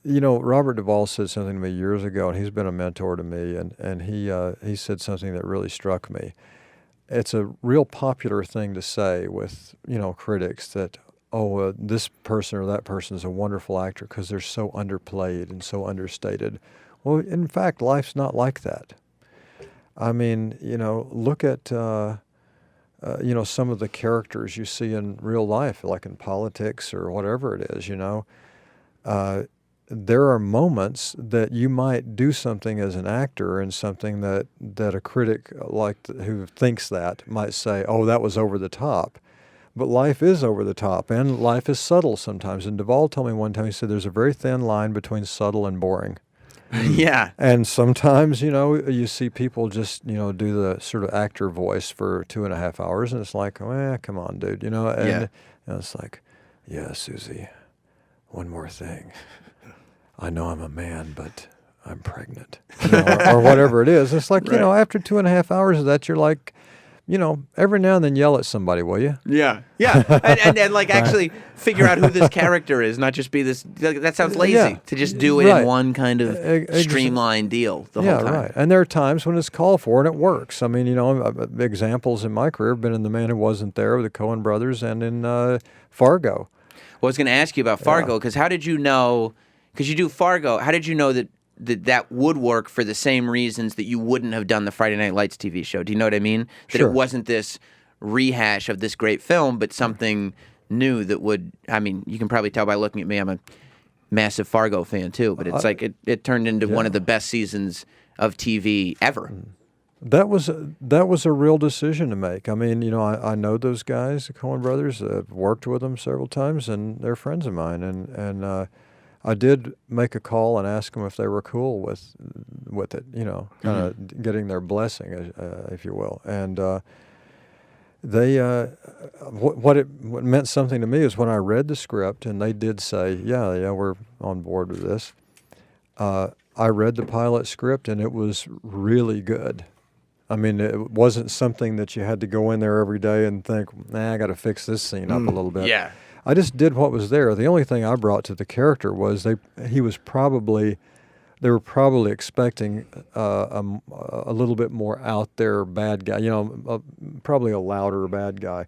Robert Duvall said something to me years ago, and he's been a mentor to me, and he said something that really struck me. It's a real popular thing to say with, critics that, this person or that person is a wonderful actor because they're so underplayed and so understated. Well, in fact, life's not like that. I mean, look at, some of the characters you see in real life, like in politics or whatever it is, there are moments that you might do something as an actor and something that a critic who thinks that might say, oh, that was over the top. But life is over the top, and life is subtle sometimes. And Duvall told me one time, he said, there's a very thin line between subtle and boring. Yeah. And sometimes, you see people just, do the sort of actor voice for 2.5 hours, and it's like, come on, dude, and it's like, yeah, Susie, one more thing. I know I'm a man, but I'm pregnant, or whatever it is. It's like, Right. After 2.5 hours of that, you're like, every now and then yell at somebody, will you? Yeah, and actually figure out who this character is, not just be this. That sounds lazy to just do it in one kind of streamlined deal the whole time. Yeah, right. And there are times when it's called for and it works. I mean, examples in my career have been in The Man Who Wasn't There with the Coen brothers and in Fargo. Well, I was going to ask you about Fargo because how did you know? Because you do Fargo, how did you know that would work for the same reasons that you wouldn't have done the Friday Night Lights TV show? Do you know what I mean? That Sure. it wasn't this rehash of this great film, but something new that would, I mean, you can probably tell by looking at me, I'm a massive Fargo fan too, but it's like it turned into one of the best seasons of TV ever. That was a real decision to make. I mean, I know those guys, the Coen brothers. I've worked with them several times, and they're friends of mine. And I did make a call and ask them if they were cool with it. Kind of getting their blessing, if you will. And they what meant something to me is when I read the script and they did say, yeah, we're on board with this. I read the pilot script and it was really good. I mean, it wasn't something that you had to go in there every day and think, I got to fix this scene up a little bit. Yeah. I just did what was there. The only thing I brought to the character was they were probably expecting a little bit more out there bad guy, probably a louder bad guy.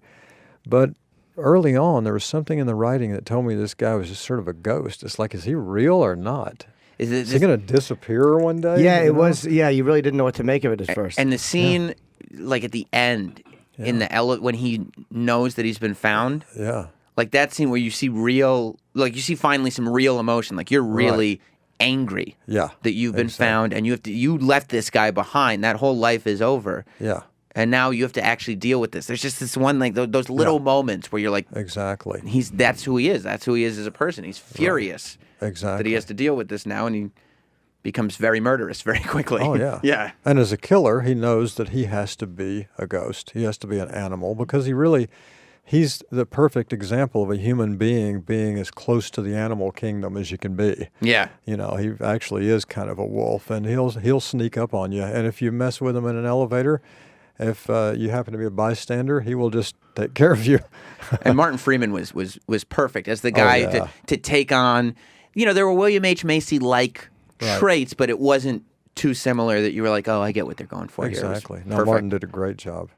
But early on, there was something in the writing that told me this guy was just sort of a ghost. It's like, is he real or not? Is he going to disappear one day? Yeah, it was. Yeah, you really didn't know what to make of it at first. And the scene, like at the end, in the when he knows that he's been found. Yeah. Like that scene where you see you see finally some real emotion. Like you're really angry that you've been found and you left this guy behind. That whole life is over. Yeah. And now you have to actually deal with this. There's just this one, like those little moments where you're like, exactly. That's who he is. That's who he is as a person. He's furious that he has to deal with this now, and he becomes very murderous very quickly. Oh, yeah. Yeah. And as a killer, he knows that he has to be a ghost. He has to be an animal because he's the perfect example of a human being as close to the animal kingdom as you can be. Yeah. He actually is kind of a wolf, and he'll sneak up on you. And if you mess with him in an elevator, if you happen to be a bystander, he will just take care of you. And Martin Freeman was perfect as the guy to take on. There were William H. Macy-like traits, but it wasn't too similar that you were like, oh, I get what they're going for here. Exactly. No, Martin did a great job.